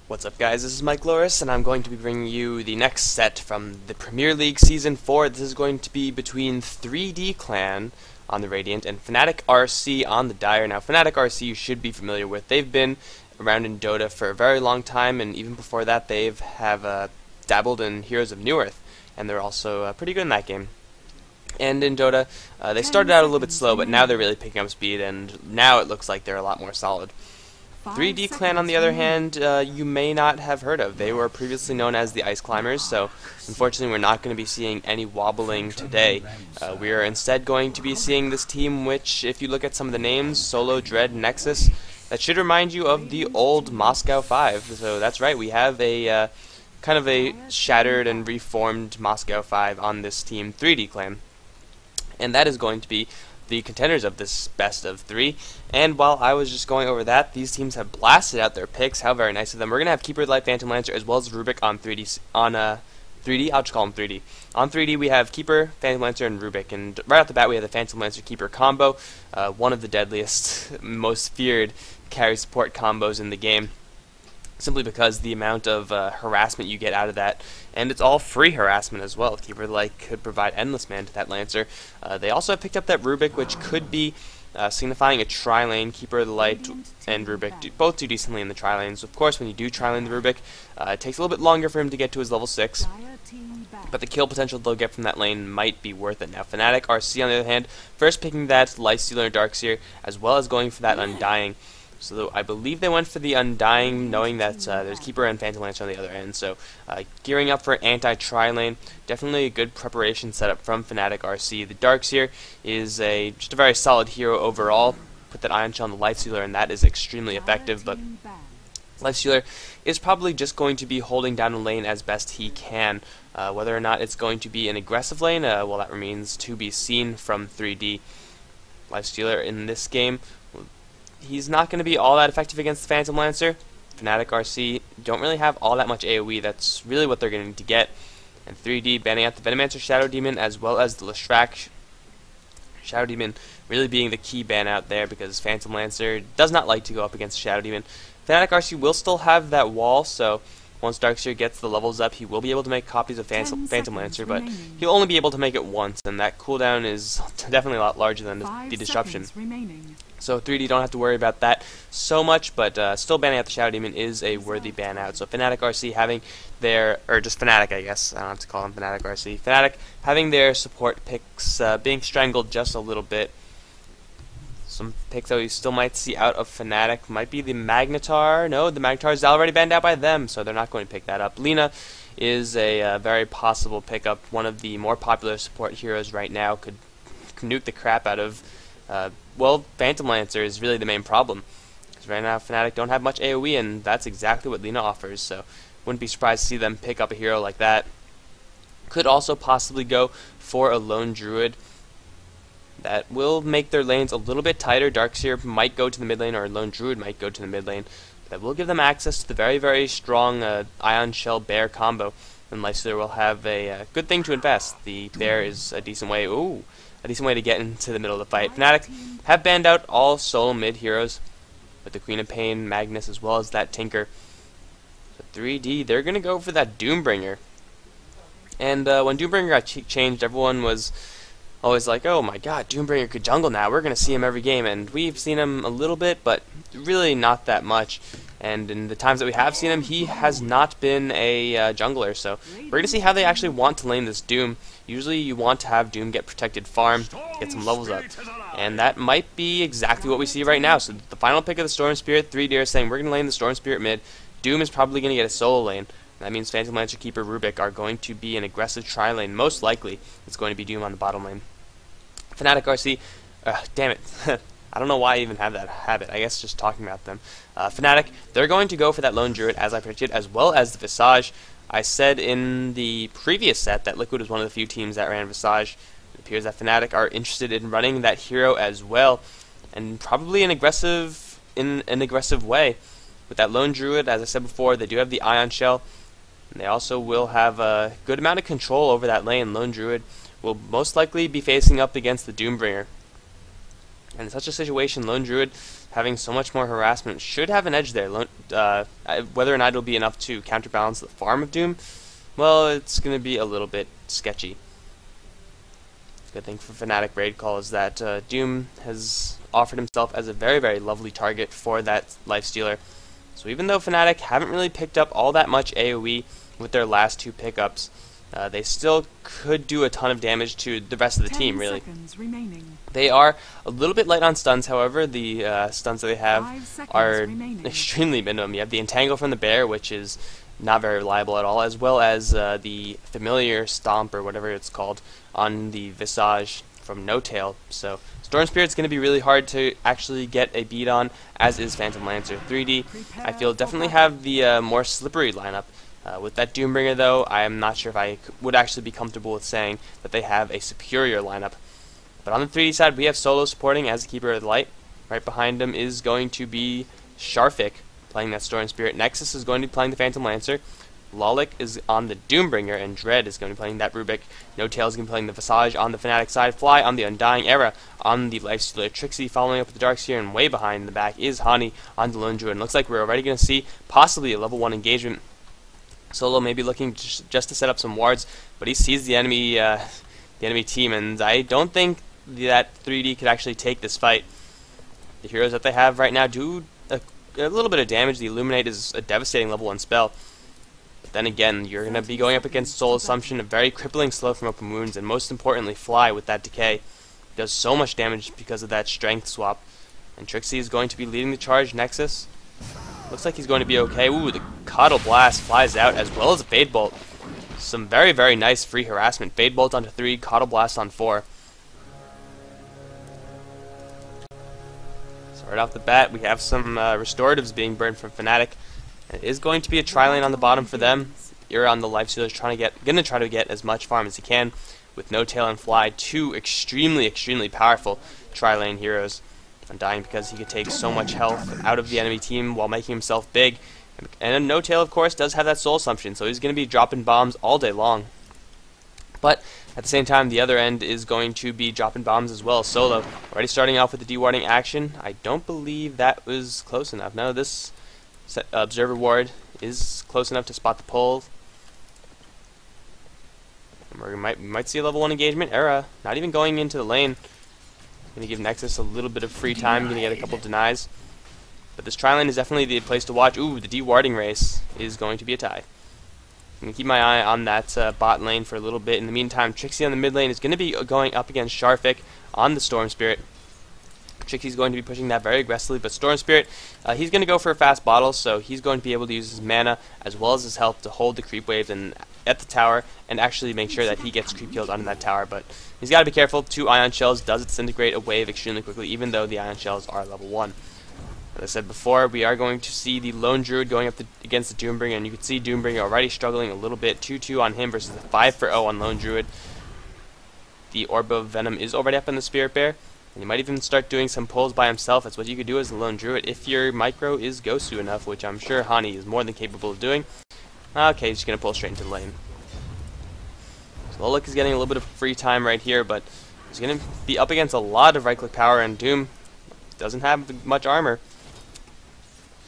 What's up, guys? This is Mike Loris, and I'm going to be bringing you the next set from the Premier League Season 4. This is going to be between 3D Clan on the Radiant and Fnatic RC on the Dire. Now, Fnatic RC you should be familiar with. They've been around in Dota for a very long time, and even before that they have dabbled in Heroes of Newerth, and they're also pretty good in that game. And in Dota, they started out a little bit slow, but now they're really picking up speed, and now it looks like they're a lot more solid. 3D Clan, on the other hand, you may not have heard of. They were previously known as the Ice Climbers, so unfortunately we're not going to be seeing any wobbling today. We are instead going to be seeing this team which, if you look at some of the names, Solo, Dread, Nexus, that should remind you of the old Moscow 5. So that's right, we have a kind of a shattered and reformed Moscow 5 on this team, 3D Clan. And that is going to be the contenders of this best of 3. And while I was just going over that, these teams have blasted out their picks. How very nice of them. We're going to have Keeper of the Light, Phantom Lancer, as well as Rubik on 3D. On 3D, I'll just call them 3D. On 3D, we have Keeper, Phantom Lancer, and Rubik. And right off the bat, we have the Phantom Lancer Keeper combo, one of the deadliest, most feared carry support combos in the game, simply because the amount of harassment you get out of that, and it's all free harassment as well. Keeper of the Light could provide endless man to that Lancer. They also have picked up that Rubik, which could be signifying a tri-lane. Keeper of the Light and Rubik both do decently in the tri-lanes. Of course, when you do tri-lane the Rubik, it takes a little bit longer for him to get to his level 6, but the kill potential they'll get from that lane might be worth it. Now, Fnatic RC, on the other hand, first picking that Lifestealer and Darkseer, as well as going for that Undying. So I believe they went for the Undying, knowing that there's Keeper and Phantom Lancer on the other end. So gearing up for anti-tri lane, definitely a good preparation setup from Fnatic RC. The Darkseer is just a very solid hero overall. Put that Ion Shell on the Lifestealer, and that is extremely effective. But Lifestealer is probably just going to be holding down a lane as best he can. Whether or not it's going to be an aggressive lane, well, that remains to be seen from 3D. Lifestealer in this game, he's not going to be all that effective against the Phantom Lancer. Fnatic RC don't really have all that much AoE. That's really what they're going to need to get. And 3D banning out the Venomancer Shadow Demon as well as the Leshrac Shadow Demon really being the key ban out there, because Phantom Lancer does not like to go up against Shadow Demon. Fnatic RC will still have that wall, so once Darkseer gets the levels up, he will be able to make copies of Phantom Lancer, but he'll only be able to make it once, and that cooldown is definitely a lot larger than the disruption. So 3D don't have to worry about that so much, but still banning out the Shadow Demon is a worthy ban out. So Fnatic RC having their, or just Fnatic, I guess, I don't have to call him Fnatic RC, Fnatic having their support picks being strangled just a little bit. Some picks that we still might see out of Fnatic might be the Magnetar. No, the Magnetar is already banned out by them, so they're not going to pick that up. Lina is a very possible pickup. One of the more popular support heroes right now, could nuke the crap out of, well, Phantom Lancer is really the main problem. Because right now Fnatic don't have much AoE, and that's exactly what Lina offers, so wouldn't be surprised to see them pick up a hero like that. Could also possibly go for a Lone Druid. That will make their lanes a little bit tighter. Darkseer might go to the mid lane, or Lone Druid might go to the mid lane. That will give them access to the very, very strong Ion Shell Bear combo. And Lifestealer will have a good thing to invest. The Bear is a decent way, a decent way to get into the middle of the fight. Fnatic have banned out all solo mid heroes, with the Queen of Pain, Magnus, as well as that Tinker. So 3D, they're going to go for that Doombringer. And when Doombringer got changed, everyone was always like, oh my god, Doombringer could jungle now, we're going to see him every game, and we've seen him a little bit, but really not that much. And in the times that we have seen him, he has not been a jungler, so we're going to see how they actually want to lane this Doom. Usually you want to have Doom get protected farm, get some levels up, and that might be exactly what we see right now. So the final pick of the Storm Spirit, 3D is saying we're going to lane the Storm Spirit mid. Doom is probably going to get a solo lane. That means Phantom Lancer, Keeper, Rubik are going to be an aggressive tri-lane. Most likely, it's going to be Doom on the bottom lane. Fnatic RC, damn it, I don't know why I even have that habit, I guess just talking about them. Fnatic, they're going to go for that Lone Druid, as I predicted, as well as the Visage. I said in the previous set that Liquid was one of the few teams that ran Visage. It appears that Fnatic are interested in running that hero as well, and probably in an aggressive way. With that Lone Druid, as I said before, they do have the Ion Shell, and they also will have a good amount of control over that lane. Lone Druid will most likely be facing up against the Doombringer. And in such a situation, Lone Druid having so much more harassment should have an edge there. Whether or not it'll be enough to counterbalance the farm of Doom, well, it's going to be a little bit sketchy. Good thing for Fnatic Raid Call is that Doom has offered himself as a very, very lovely target for that lifestealer. So even though Fnatic haven't really picked up all that much AoE with their last two pickups, they still could do a ton of damage to the rest of the team, really. They are a little bit light on stuns, however. The stuns that they have are extremely minimum. You have the Entangle from the Bear, which is not very reliable at all, as well as the Familiar Stomp, or whatever it's called, on the Visage from No Tail. So Storm Spirit's going to be really hard to actually get a beat on, as is Phantom Lancer. 3D, I feel, definitely have the more slippery lineup. With that Doombringer, though, I am not sure if I would actually be comfortable with saying that they have a superior lineup. But on the 3D side, we have Solo supporting as the Keeper of the Light. Right behind him is going to be Sharfik playing that Storm Spirit. Nexus is going to be playing the Phantom Lancer. Lolik is on the Doombringer, and Dread is going to be playing that Rubik. No Tail is going to be playing the Visage on the Fnatic side. Fly on the Undying Era on the Lifestealer. Trixie following up with the Darkseer, and way behind in the back is Hani on the Lone Druid. Looks like we're already going to see possibly a level 1 engagement. Solo may be looking just to set up some wards, but he sees the enemy team, and I don't think that 3D could actually take this fight. The heroes that they have right now do a little bit of damage. The Illuminate is a devastating level 1 spell. But then again, you're going to be going up against Soul Assumption, a very crippling slow from open wounds, and most importantly, Fly with that decay. Does so much damage because of that strength swap. And Trixie is going to be leading the charge. Nexus looks like he's going to be okay. Ooh, the Cuddle Blast flies out, as well as a Fade Bolt. Some very, very nice free harassment. Fade Bolt onto 3, Cuddle Blast on 4. So right off the bat, we have some restoratives being burned from Fnatic. It is going to be a tri-lane on the bottom for them. You're on the Lifestealer gonna try to get as much farm as he can with No Tail and Fly, two extremely, extremely powerful tri-lane heroes. Undying because he could take so much health out of the enemy team while making himself big. And No Tail, of course, does have that Soul Assumption, so he's going to be dropping bombs all day long. But at the same time, the other end is going to be dropping bombs as well. Solo already starting off with the dewarding action. I don't believe that was close enough. No, this Observer Ward is close enough to spot the pull. And we might see a level 1 engagement. Era not even going into the lane. Going to give Nexus a little bit of free time. Going to get a couple denies. But this tri-lane is definitely the place to watch. Ooh, the dewarding race is going to be a tie. I'm going to keep my eye on that bot lane for a little bit. In the meantime, Trixie on the mid lane is going to be going up against Sharfik on the Storm Spirit. Trixie's going to be pushing that very aggressively, but Storm Spirit, he's going to go for a fast bottle, so he's going to be able to use his mana as well as his health to hold the creep waves and at the tower and actually make sure that he gets creep kills on that tower. But he's got to be careful. 2 Ion Shells does disintegrate a wave extremely quickly, even though the Ion Shells are level 1. As I said before, we are going to see the Lone Druid going up against the Doombringer, and you can see Doombringer already struggling a little bit. 2-2 on him versus the 5-0 on Lone Druid. The Orb of Venom is already up on the Spirit Bear, and you might even start doing some pulls by himself. That's what you could do as the Lone Druid if your micro is Gosu enough, which I'm sure Hani is more than capable of doing. Okay, he's just going to pull straight into the lane. So Lolik is getting a little bit of free time right here, but he's going to be up against a lot of right-click power, and Doom doesn't have much armor.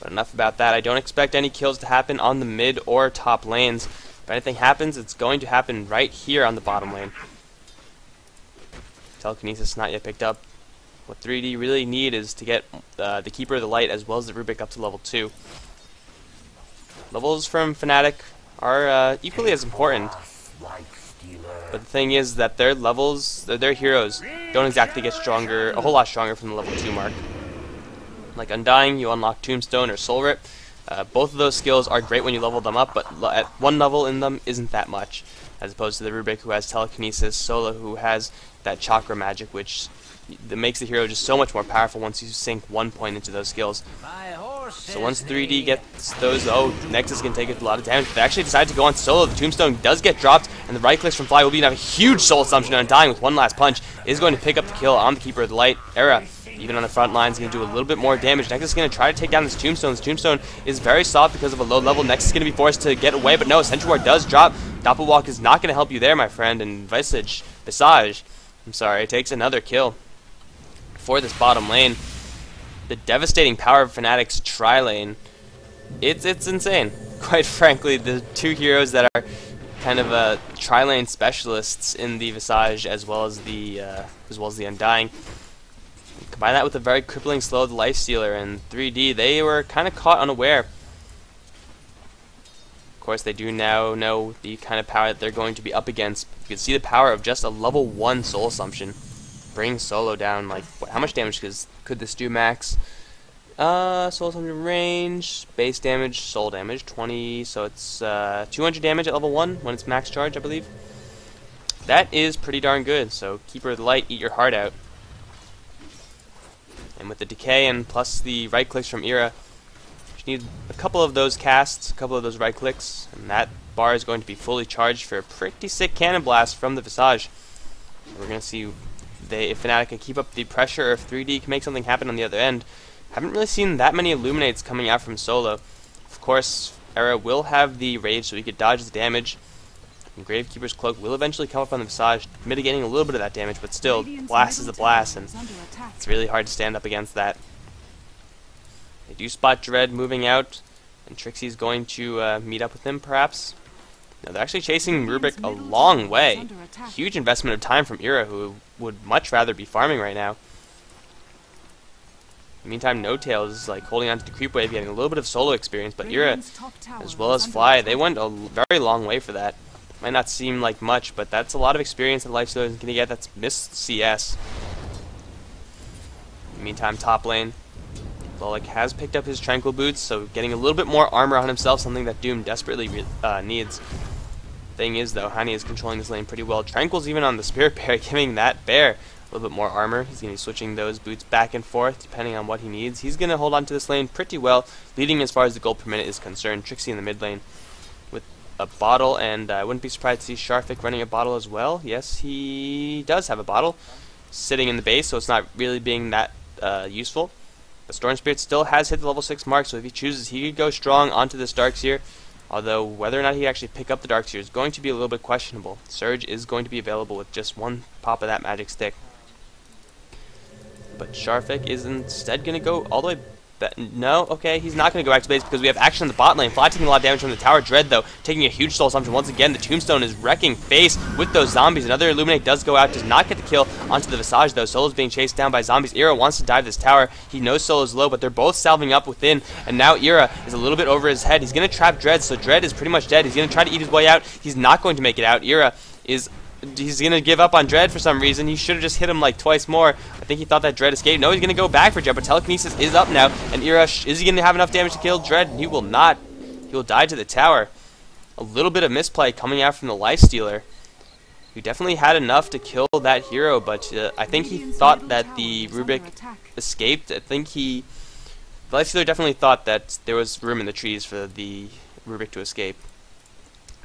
But enough about that. I don't expect any kills to happen on the mid or top lanes. If anything happens, it's going to happen right here on the bottom lane. Telekinesis not yet picked up. What 3D really need is to get the Keeper of the Light as well as the Rubik up to level 2. Levels from Fnatic are equally as important. But the thing is that their levels, their heroes, don't exactly get stronger, a whole lot stronger from the level 2 mark. Like Undying, you unlock Tombstone or Soul Rip. Both of those skills are great when you level them up, but at one level in them isn't that much, as opposed to the Rubik who has Telekinesis, Solo who has that Chakra Magic, which makes the hero just so much more powerful once you sink 1 point into those skills. So once 3D gets those, Nexus can take a lot of damage. They actually decide to go on Solo. The Tombstone does get dropped, and the right clicks from Fly will be enough. A huge Soul Assumption. Undying with one last punch is going to pick up the kill on the Keeper of the Light. Era, even on the front line, is going to do a little bit more damage. Nexus is going to try to take down this Tombstone. This Tombstone is very soft because of a low level. Nexus is going to be forced to get away, but no, Sentry Ward does drop. Doppelwalk is not going to help you there, my friend, and Visage, takes another kill for this bottom lane. the devastating power of Fnatic's tri-lane, it's insane. Quite frankly, the two heroes that are kind of tri-lane specialists in the Visage as well as the Undying. Combine that with a very crippling slow of the Lifestealer and 3D, they were kind of caught unaware. Of course, they do now know the kind of power that they're going to be up against. You can see the power of just a level 1 Soul Assumption. Bring Solo down, like, how much damage could this do max? Soul Assumption range, base damage, soul damage, 20, so it's 200 damage at level 1 when it's max charge, I believe. That is pretty darn good, so keep her light, eat your heart out. And with the decay and plus the right clicks from Ira, you need a couple of those casts, a couple of those right clicks, and that bar is going to be fully charged for a pretty sick cannon blast from the Visage. We're going to see if Fnatic can keep up the pressure or if 3D can make something happen on the other end. Haven't really seen that many Illuminates coming out from Solo. Of course, Era will have the Rage so he could dodge the damage. And Gravekeeper's Cloak will eventually come up on the Visage, mitigating a little bit of that damage, but still, blast is a blast, and it's really hard to stand up against that. They do spot Dread moving out, and Trixie's going to meet up with him, perhaps. Now, they're actually chasing Rubik a long way. Huge investment of time from Ira, who would much rather be farming right now. In the meantime, No Tails is like holding on to the creep wave, getting a little bit of solo experience, but Ira, as well as Fly, they went a very long way for that. Might not seem like much, but that's a lot of experience that Lifestealer is going to get. That's missed CS. In the meantime, top lane, Lolik has picked up his Tranquil Boots, so getting a little bit more armor on himself, something that Doom desperately needs. Thing is, though, Hani is controlling this lane pretty well. Tranquil's even on the Spirit Bear, giving that bear a little bit more armor. He's going to be switching those boots back and forth, depending on what he needs. He's going to hold on to this lane pretty well, leading as far as the gold per minute is concerned. Trixie in the mid lane with a bottle, and I wouldn't be surprised to see Sharfik running a bottle as well. Yes, he does have a bottle sitting in the base, so it's not really being that useful. The Storm Spirit still has hit the level 6 mark, so if he chooses, he could go strong onto this Darkseer. Although whether or not he actually pick up the Darkseer is going to be a little bit questionable. Surge is going to be available with just one pop of that magic stick. But Sharfik is instead going to go all the way back. No, okay, he's not going to go back to base because we have action in the bot lane. Fly taking a lot of damage from the tower. Dread, though, taking a huge soul assumption. Once again, the Tombstone is wrecking face with those zombies. Another Illuminate does go out, does not get the kill onto the Visage, though. Solo's being chased down by zombies. Ira wants to dive this tower. He knows Solo's low, but they're both salving up within, and now Ira is a little bit over his head. He's going to trap Dread, so Dread is pretty much dead. He's going to try to eat his way out. He's not going to make it out. Ira is... He's going to give up on Dread for some reason. He should have just hit him like twice more. I think he thought that Dread escaped. No, he's going to go back for Dread, but Telekinesis is up now. And Ira, is he going to have enough damage to kill Dread? He will not. He will die to the tower. A little bit of misplay coming out from the Lifestealer, who definitely had enough to kill that hero, but I think he thought that the Rubik escaped. I think the Lifestealer definitely thought that there was room in the trees for the Rubik to escape.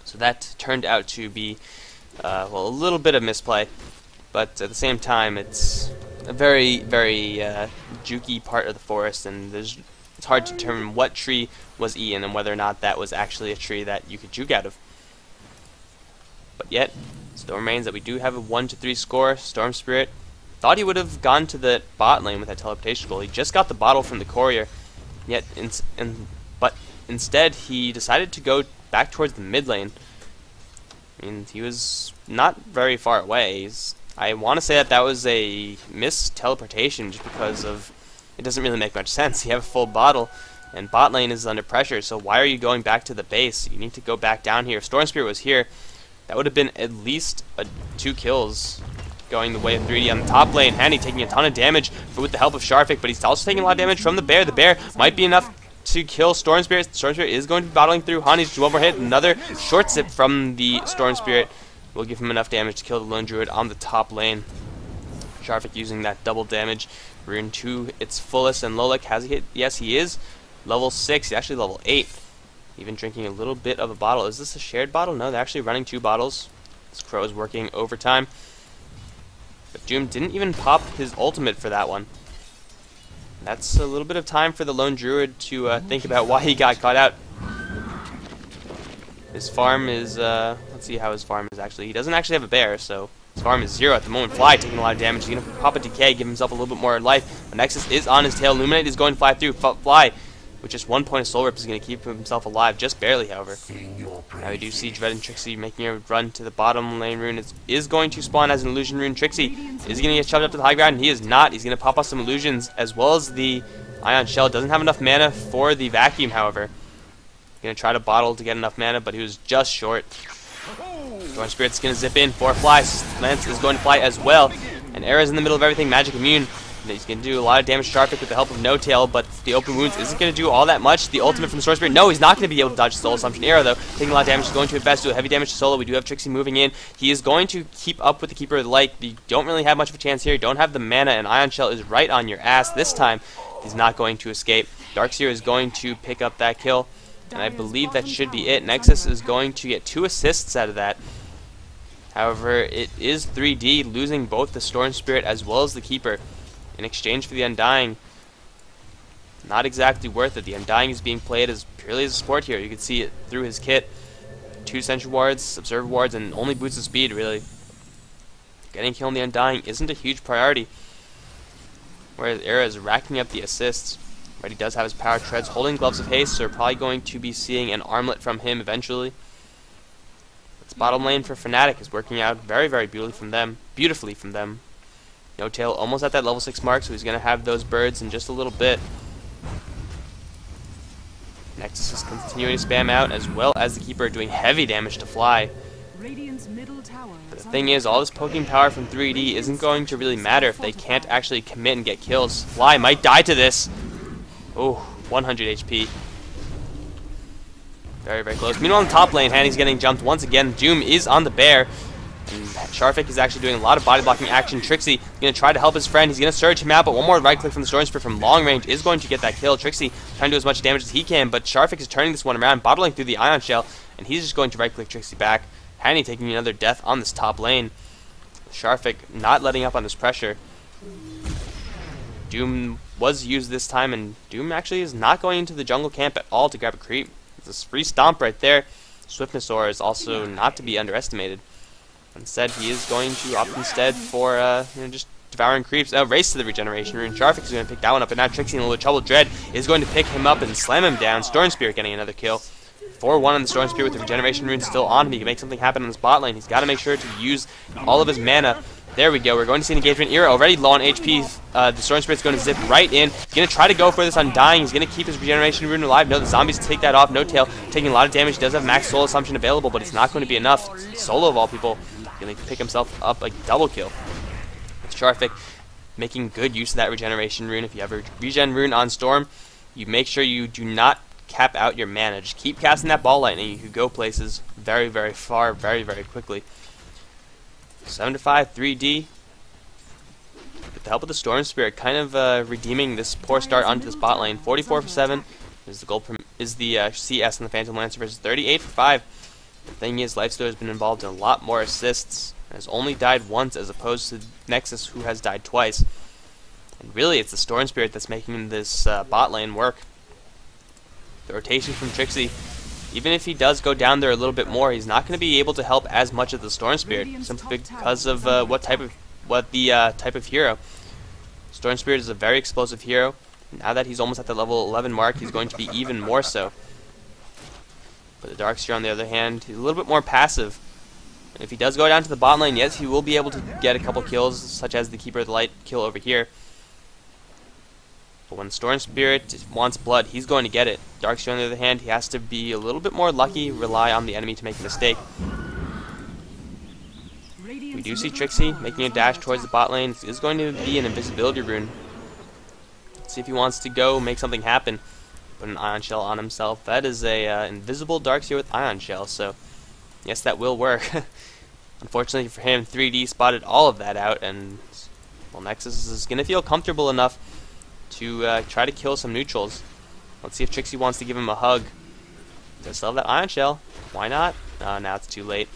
So that turned out to be... well, a little bit of misplay, but at the same time, it's a very, very jukey part of the forest, and it's hard to determine what tree was eaten and whether or not that was actually a tree that you could juke out of. But yet, still remains that we do have a 1-3 score. Storm Spirit thought he would have gone to the bot lane with that teleportation goal. He just got the bottle from the courier, yet, but instead he decided to go back towards the mid lane. I mean, he was not very far away. I want to say that was a missed teleportation just because of... It doesn't really make much sense. You have a full bottle, and bot lane is under pressure, so why are you going back to the base? You need to go back down here. If Storm Spirit was here, that would have been at least 2 kills going the way of 3D on the top lane. Handy taking a ton of damage with the help of Sharfik, but he's also taking a lot of damage from the bear. The bear might be enough to kill Storm Spirit. Storm Spirit is going to be battling through. Hani's one more hit. Another short zip from the Storm Spirit will give him enough damage to kill the Lone Druid on the top lane. Sharfik using that double damage rune to its fullest, and Lolik has a hit. Yes, he is level 6. He's actually level 8. Even drinking a little bit of a bottle. Is this a shared bottle? No, they're actually running 2 bottles. This Crow is working overtime. But Doom didn't even pop his ultimate for that one. That's a little bit of time for the Lone Druid to think about why he got caught out. His farm is, let's see how his farm is actually. He doesn't actually have a bear, so his farm is 0 at the moment. Fly taking a lot of damage. He's going to pop a decay, give himself a little bit more life. The Nexus is on his tail. Illuminate is going to fly through. Fly, with just 1 point of soul rip, is going to keep himself alive, just barely, however. Now we do see Dread and Trixie making a run to the bottom lane. Rune is going to spawn as an illusion rune. Trixie is going to get shoved up to the high ground, and he is not. He's going to pop off some illusions, as well as the Ion Shell. Doesn't have enough mana for the vacuum, however. Going to try to bottle to get enough mana, but he was just short. Storm Spirit's going to zip in for flies. Lance is going to fly as well. And Era's in the middle of everything. Magic immune. He's going to do a lot of damage to Sharpic with the help of No Tail, but the open wounds isn't going to do all that much. The ultimate from the Storm Spirit, no, he's not going to be able to dodge the Soul Assumption Era, though. Taking a lot of damage, he's going to invest, do a heavy damage to Solo. We do have Trixie moving in. He is going to keep up with the Keeper of the Light. You don't really have much of a chance here. You don't have the mana, and Ion Shell is right on your ass. This time, he's not going to escape. Darkseer is going to pick up that kill, and I believe that should be it. Nexus is going to get 2 assists out of that. However, it is 3D, losing both the Storm Spirit as well as the Keeper in exchange for the Undying. Not exactly worth it. The Undying is being played as purely as a support here. You can see it through his kit. 2 Sentry Wards, Observer Wards, and only boosts of speed, really. Getting a kill on the Undying isn't a huge priority, whereas Era is racking up the assists. But he does have his power treads, holding Gloves of Haste, so we're probably going to be seeing an armlet from him eventually. This bottom lane for Fnatic is working out very, very beautifully from them. No Tail almost at that level 6 mark, so he's going to have those birds in just a little bit. Nexus is continuing to spam out, as well as the Keeper doing heavy damage to Fly. But the thing is, all this poking power from 3D isn't going to really matter if they can't actually commit and get kills. Fly might die to this. Oh, 100 HP. Very, very close. Meanwhile, on the top lane, Hanny's getting jumped once again. Doom is on the bear. And Sharpic is actually doing a lot of body blocking action. Trixie is going to try to help his friend. He's going to surge him out, but one more right click from the Storm Spirit from long range is going to get that kill. Trixie trying to do as much damage as he can, but Sharpic is turning this one around, bottling through the Ion Shell, and he's just going to right click Trixie back. Hanny taking another death on this top lane. Sharpic not letting up on this pressure. Doom was used this time, and Doom actually is not going into the jungle camp at all to grab a creep. It's a free stomp right there. Swiftness Aura is also not to be underestimated. Instead, he is going to opt instead for just devouring creeps. Race to the regeneration rune. Sharpic is going to pick that one up, and now Trixie in a little trouble. Dread is going to pick him up and slam him down. Storm Spirit getting another kill. 4-1 on the Storm Spirit with the regeneration rune still on him. He can make something happen on his bot lane. He's got to make sure to use all of his mana. There we go. We're going to see an engagement. Era already low on HP. The Storm Spirit's going to zip right in. He's going to try to go for this Undying. He's going to keep his regeneration rune alive. No, the zombies take that off. No Tail taking a lot of damage. He does have max soul assumption available, but it's not going to be enough. Solo of all people going to pick himself up a double kill. With Sharpic making good use of that regeneration rune. If you have a regen rune on Storm, you make sure you do not cap out your mana. Just keep casting that ball lightning. You can go places very, very far, very, very quickly. 7-5, 3D. With the help of the Storm Spirit, kind of redeeming this poor start onto this bot lane. 44 for 7 is the gold CS on the Phantom Lancer versus 38 for 5. The thing is, Lifesteal has been involved in a lot more assists and has only died once, as opposed to Nexus, who has died twice. And really, it's the Storm Spirit that's making this bot lane work. The rotation from Trixie. Even if he does go down there a little bit more, he's not going to be able to help as much as the Storm Spirit, simply because of the type of hero. Storm Spirit is a very explosive hero. Now that he's almost at the level 11 mark, he's going to be even more so. But the Darkseer, on the other hand, he's a little bit more passive. And if he does go down to the bot lane, yes, he will be able to get a couple kills, such as the Keeper of the Light kill over here. But when Storm Spirit wants blood, he's going to get it. Darkseer, on the other hand, he has to be a little bit more lucky, rely on the enemy to make a mistake. We do see Trixie making a dash towards the bot lane. This is going to be an invisibility rune. Let's see if he wants to go make something happen. Put an Ion Shell on himself. That is a invisible Darkseer with Ion Shell, so yes, that will work. Unfortunately for him, 3D spotted all of that out, and well, Nexus is going to feel comfortable enough to try to kill some neutrals. Let's see if Trixie wants to give him a hug. Does still have that Ion Shell. Why not? Now it's too late.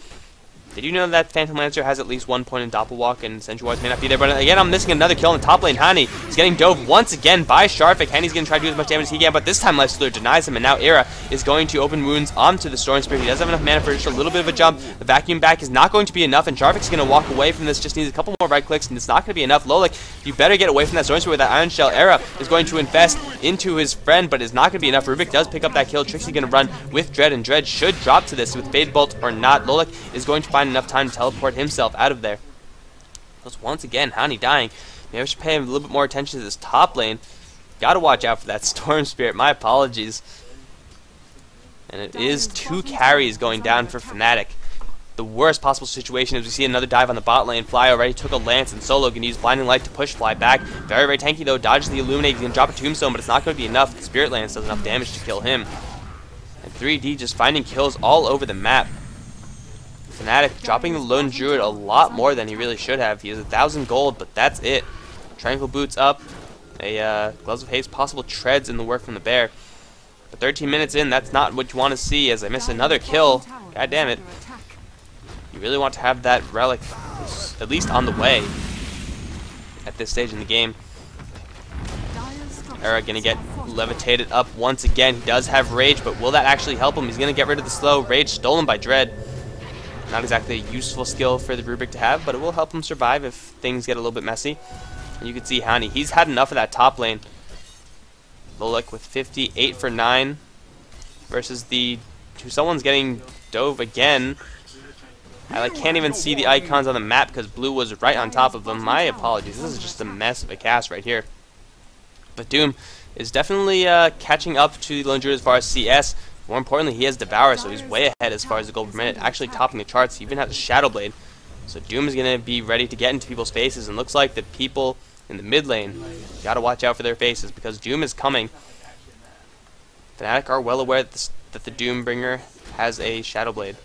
Did you know that Phantom Lancer has at least 1 point in Doppelwalk, and Sentry Wards may not be there? But again, I'm missing another kill in the top lane. Hani is getting dove once again by Sharvik. Hani's going to try to do as much damage as he can, but this time Lifestealer denies him, and now Era is going to open wounds onto the Storm Spirit. He does have enough mana for just a little bit of a jump. The vacuum back is not going to be enough, and Sharvik's going to walk away from this. Just needs a couple more right clicks, and it's not going to be enough. Lolik, you better get away from that Storm Spirit with that Iron Shell. Era is going to invest into his friend, but it's not going to be enough. Rubik does pick up that kill. Trixie going to run with Dread, and Dread should drop to this with Fade Bolt or not. Lolik is going to find enough time to teleport himself out of there. Because once again, Hani dying. Maybe I should pay him a little bit more attention to this top lane. Gotta watch out for that Storm Spirit. My apologies. And it is 2 carries going down for Fnatic. The worst possible situation is we see another dive on the bot lane. Fly already took a lance, and Solo can use Blinding Light to push Fly back. Very, very tanky though. Dodges the Illuminate. He's going to drop a Tombstone, but it's not going to be enough. The Spirit Lance does enough damage to kill him. And 3D just finding kills all over the map. Fnatic dropping the Lone Druid a lot more than he really should have. He has 1,000 gold, but that's it. Tranquil Boots up. A Gloves of Haste, possible treads in the work from the bear. But 13 minutes in, that's not what you want to see as I miss another kill. God damn it. You really want to have that relic at least on the way at this stage in the game. Era gonna get levitated up once again. He does have Rage, but will that actually help him? He's gonna get rid of the slow. Rage stolen by Dread. Not exactly a useful skill for the Rubik to have, but it will help him survive if things get a little bit messy. And you can see Hani, he's had enough of that top lane. Lolik with 58 for 9 versus the... Someone's getting dove again. I can't even see the icons on the map because blue was right on top of them. My apologies. This is just a mess of a cast right here. But Doom is definitely catching up to Lone Druid as far as CS. More importantly, he has Devour, so he's way ahead as far as the gold per minute, actually topping the charts. He even has a Shadow Blade. So Doom is going to be ready to get into people's faces, and looks like the people in the mid lane got to watch out for their faces because Doom is coming. Fnatic are well aware that the Doombringer has a Shadow Blade.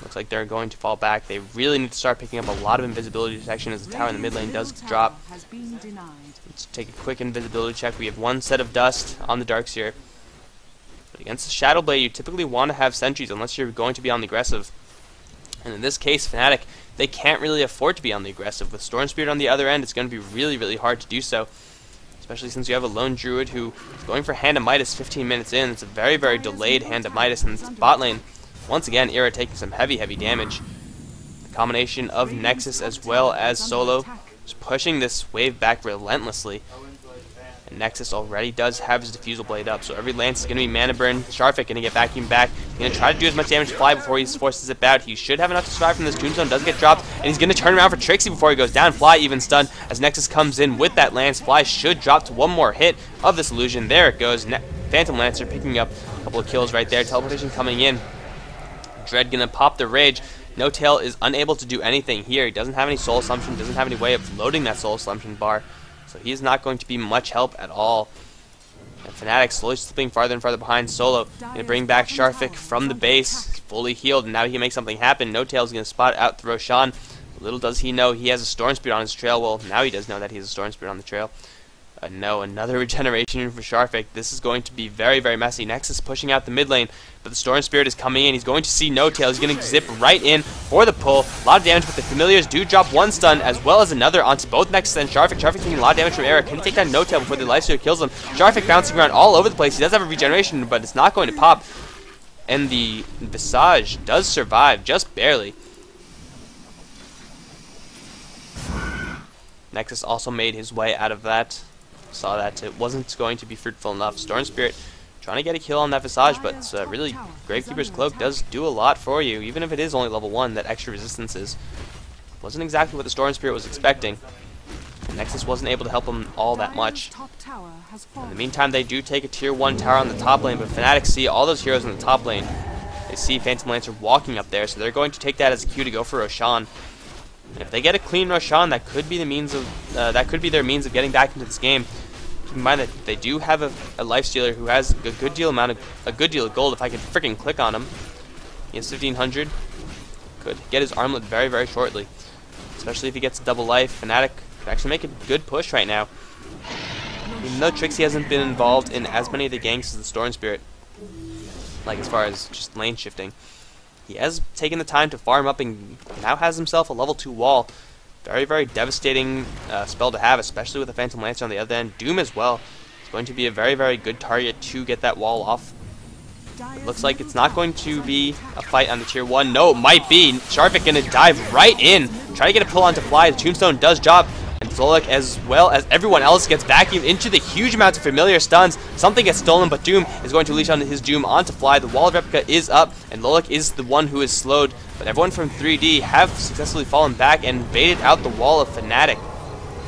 Looks like they're going to fall back. They really need to start picking up a lot of invisibility detection as the tower in the mid lane does drop. Let's take a quick invisibility check. We have 1 set of dust on the Darkseer. But against the Shadow Blade, you typically want to have sentries unless you're going to be on the aggressive. And in this case, Fnatic, they can't really afford to be on the aggressive. With Storm Spirit on the other end, it's going to be really, really hard to do so. Especially since you have a Lone Druid who is going for Hand of Midas 15 minutes in. It's a very, very delayed Hand of Midas in the bot lane. Once again, Era taking some heavy, heavy damage. The combination of Nexus as well as Solo is pushing this wave back relentlessly. And Nexus already does have his Diffusal Blade up, so every lance is going to be mana burn. Sharvik going to get vacuum back. He's going to try to do as much damage to Fly before he forces it out. He should have enough to survive from this. Tombstone does get dropped, and he's going to turn around for Trixie before he goes down. Fly even stunned as Nexus comes in with that lance. Fly should drop to 1 more hit of this illusion. There it goes. Phantom Lancer picking up a couple of kills right there. Teleportation coming in. Dread going to pop the Rage. No Tail is unable to do anything here. He doesn't have any Soul Assumption, doesn't have any way of loading that Soul Assumption bar. So he is not going to be much help at all. And Fnatic slowly slipping farther and farther behind. Solo going to bring back Sharvik from the base. He's fully healed, and now he can make something happen. No Tail is going to spot out the Roshan. Little does he know he has a Storm Spirit on his trail. Well, now he does know that he has a Storm Spirit on the trail. No, another regeneration for Sharvik. This is going to be very, very messy. Nexus pushing out the mid lane, but the Storm Spirit is coming in. He's going to see No Tail. He's going to zip right in for the pull. A lot of damage, but the Familiars do drop 1 stun as well as another onto both Nexus and Sharvik. Sharvik taking a lot of damage from Era. Can he take down No Tail before the Lifestealer kills him? Sharvik bouncing around all over the place. He does have a regeneration, but it's not going to pop. And the Visage does survive, just barely. Nexus also made his way out of that. Saw that it wasn't going to be fruitful enough. Storm Spirit trying to get a kill on that Visage, but really, Gravekeeper's Cloak does do a lot for you, even if it is only level 1, that extra resistance is. Wasn't exactly what the Storm Spirit was expecting. Nexus wasn't able to help him all that much. In the meantime, they do take a tier 1 tower on the top lane, but Fnatic see all those heroes in the top lane. They see Phantom Lancer walking up there, so they're going to take that as a cue to go for Roshan. And if they get a clean Roshan, that could be the means of their means of getting back into this game. Keep in mind that they do have a Lifestealer who has a good deal of gold. If I could freaking click on him, he has 1500. Could get his armlet very, very shortly, especially if he gets a double life. Fnatic could actually make a good push right now. Even though Trixie hasn't been involved in as many of the ganks as the Storm Spirit, like as far as just lane shifting. He has taken the time to farm up and now has himself a level 2 wall. Very, very devastating spell to have, especially with the Phantom Lancer on the other end. Doom as well. It's going to be a very, very good target to get that wall off. It looks like it's not going to be a fight on the tier 1. No, it might be. Sharvik going to dive right in. Try to get a pull onto Fly. The Tombstone does job. And Zolik, as well as everyone else, gets vacuumed into the huge amounts of familiar stuns. Something gets stolen, but Doom is going to leash on his Doom onto Fly. The wall of replica is up, and Lolik is the one who is slowed. But everyone from 3D have successfully fallen back and baited out the wall of Fnatic.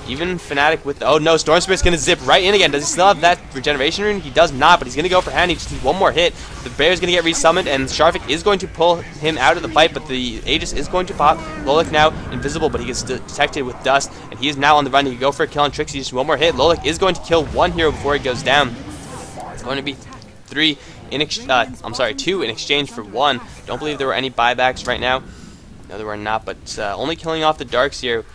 Even Fnatic with... Oh no, Storm Spirit's going to zip right in again. Does he still have that regeneration rune? He does not, but he's going to go for hand. He just needs one more hit. The Bear's going to get resummoned, and Sharvik is going to pull him out of the fight, but the Aegis is going to pop. Lolik now invisible, but he gets detected with dust, and he is now on the run. He can go for a kill on Trixie. Just one more hit. Lolik is going to kill one hero before he goes down. It's going to be two in exchange for one. Don't believe there were any buybacks right now. No, there were not, but only killing off the Darks here.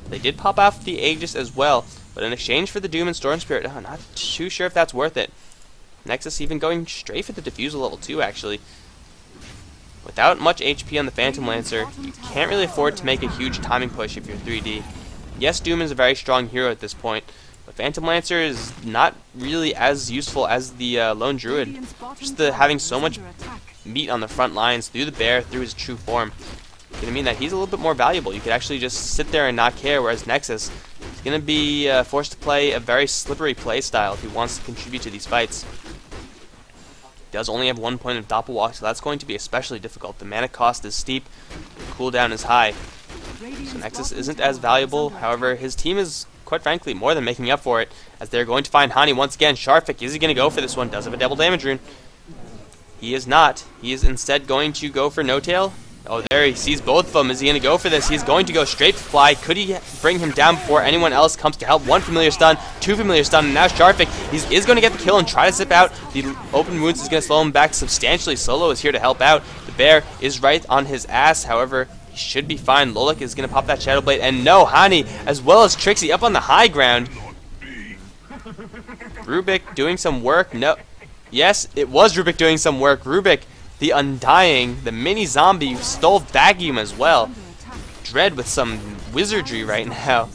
They did pop off the Aegis as well, but in exchange for the Doom and Storm Spirit, not too sure if that's worth it. Nexus even going straight for the Diffusal level 2, actually. Without much HP on the Phantom Lancer, you can't really afford to make a huge timing push if you're 3D. Yes, Doom is a very strong hero at this point, but Phantom Lancer is not really as useful as the Lone Druid. Just having so much meat on the front lines through the Bear, through his true form. It's going to mean that he's a little bit more valuable. You could actually just sit there and not care, whereas Nexus is going to be forced to play a very slippery play style if he wants to contribute to these fights. He does only have 1 point of Doppelwalk, so that's going to be especially difficult. The mana cost is steep, the cooldown is high. So Nexus isn't as valuable. However, his team is, quite frankly, more than making up for it, as they're going to find Hani once again. Sharvik, is he going to go for this one? Does have a double damage rune. He is not. He is instead going to go for No Tail. Oh, there he sees both of them. Is he going to go for this? He's going to go straight for Fly. Could he bring him down before anyone else comes to help? One familiar stun, two familiar stun, and now Sharvik is going to get the kill and try to zip out. The open wounds is going to slow him back substantially. Solo is here to help out. The Bear is right on his ass. However, he should be fine. Lolik is going to pop that Shadow Blade. And no, Hani, as well as Trixie, up on the high ground. Rubik doing some work. No. Yes, it was Rubik doing some work. Rubik, the Undying, the mini zombie, stole Vacuum as well. Dread with some wizardry right now.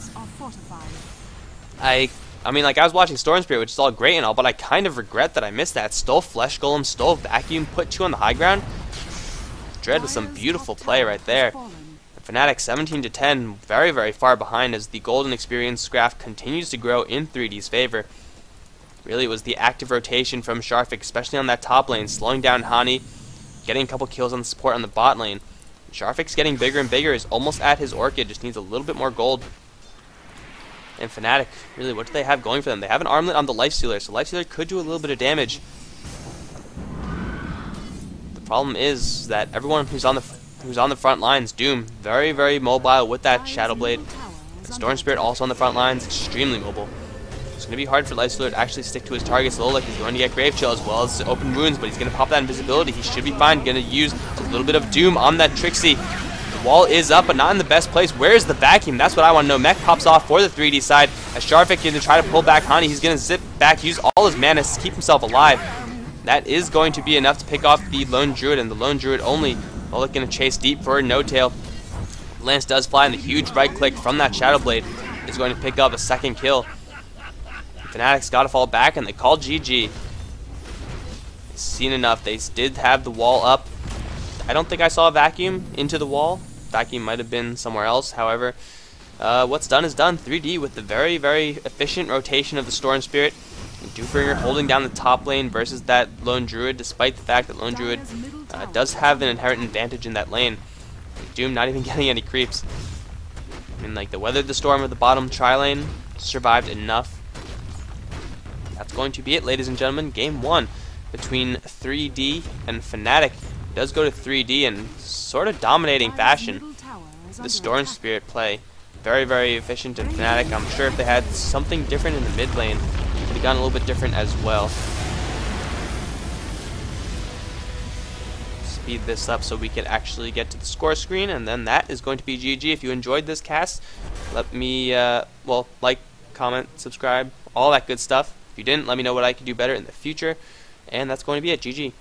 I mean, like, I was watching Storm Spirit, which is all great and all, but I kind of regret that I missed that. Stole Flesh Golem, stole Vacuum, put 2 on the high ground. Dread with some beautiful play right there. Fnatic 17-10, very, very far behind as the Golden Experience graph continues to grow in 3D's favor. Really, it was the active rotation from Sharvik, especially on that top lane, slowing down Hani, getting a couple kills on the support on the bot lane. Sharvik's getting bigger and bigger, is almost at his Orchid, just needs a little bit more gold. And Fnatic, really, what do they have going for them? They have an armlet on the Lifestealer, so Lifestealer could do a little bit of damage. The problem is that everyone who's on the front lines, Doom, very, very mobile with that Shadow Blade. And Storm Spirit also on the front lines, extremely mobile. It's going to be hard for Lifestealer to actually stick to his targets. Lolik is going to get Grave Chill as well as open wounds, but he's going to pop that invisibility. He should be fine. Going to use a little bit of Doom on that Trixie. The wall is up, but not in the best place. Where's the Vacuum? That's what I want to know. Mech pops off for the 3D side. As Sharvik going to try to pull back Hani, he's going to zip back, use all his mana to keep himself alive. That is going to be enough to pick off the Lone Druid, and the Lone Druid only. Lolik going to chase deep for a No Tail. Lance does fly, and the huge right click from that Shadow Blade is going to pick up a second kill. Fnatic's got to fall back, and they call GG. They've seen enough. They did have the wall up. I don't think I saw a Vacuum into the wall. Vacuum might have been somewhere else. However, what's done is done. 3D with the very, very efficient rotation of the Storm Spirit. Doombringer holding down the top lane versus that Lone Druid, despite the fact that Lone Druid does have an inherent advantage in that lane. Doom not even getting any creeps. I mean, like, the Weathered the Storm of the bottom tri-lane survived enough. That's going to be it, ladies and gentlemen. Game 1 between 3D and Fnatic. It does go to 3D in sort of dominating fashion. The Storm Spirit play, very, very efficient in Fnatic. I'm sure if they had something different in the mid lane, it would have gone a little bit different as well. Speed this up so we can actually get to the score screen, and then that is going to be GG. If you enjoyed this cast, let me, well, like, comment, subscribe, all that good stuff. If you didn't, let me know what I could do better in the future. And that's going to be it. GG.